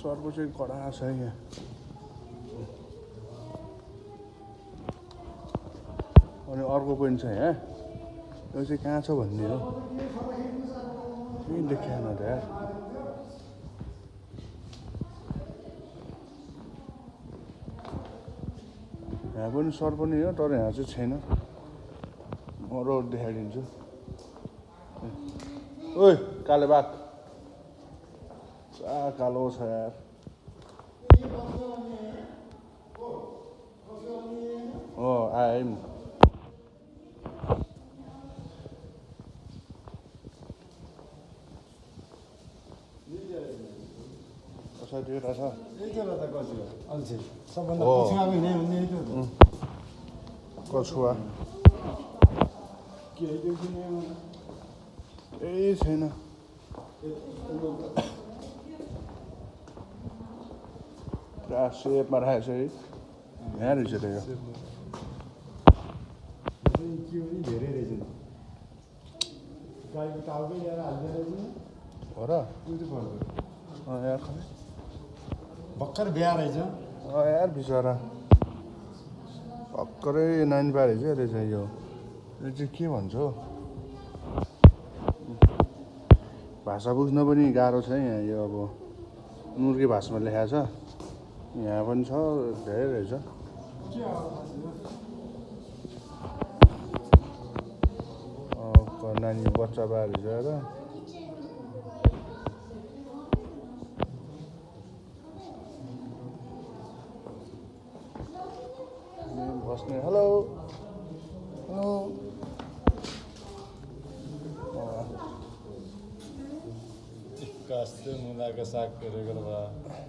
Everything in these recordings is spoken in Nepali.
सर्प चाहिँ कडा छ यहाँ अनि अर्को पनि छ यहाँ यो चाहिँ कहाँ छ भन्ने हो केही देखिएन त यार यहाँ पनि सर्प नै हो तर यहाँ चाहिँ छैन म रोड देखाइदिन्छु ओइ काले बाघ कालो छ यार हो आएँ नि कसाइदिएर छ कछुवा केही छैन पुरा सेपमा राखेको छ है यहाँ रहेछ त यो धेरै रहेछ गाईको टाउकै ल्याएर हाल्दै रहेछ हो र यार भर्खर बिहा रहेछ यार बिचरा भर्खरै नानी पारेछ रहेछ यो चाहिँ के भन्छ हौ भाषा बुझ्न पनि गाह्रो छ यहाँ यो अब मुर्गे भाषामा लेखाएको छ यहाँ पनि छ धेरै रहेछ नानी बच्चा पारेछ र बस्ने हेलो हेलो कस्तो मुलाको साग गरेको भए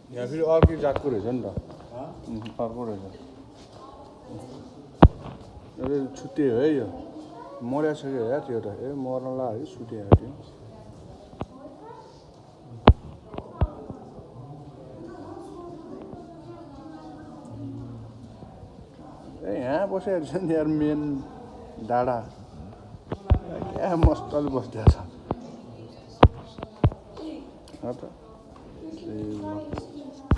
यहाँ फेरि अर्कै जातको रहेछ नि त अर्को रहेछ यो छुट्टियो है यो मर्या छ कि या त्यो त ए मर्नला है सुत्यो त्यो ए यहाँ बसेको छ नि यार मेन डाँडा क्या मस्तले बसिदिएको छ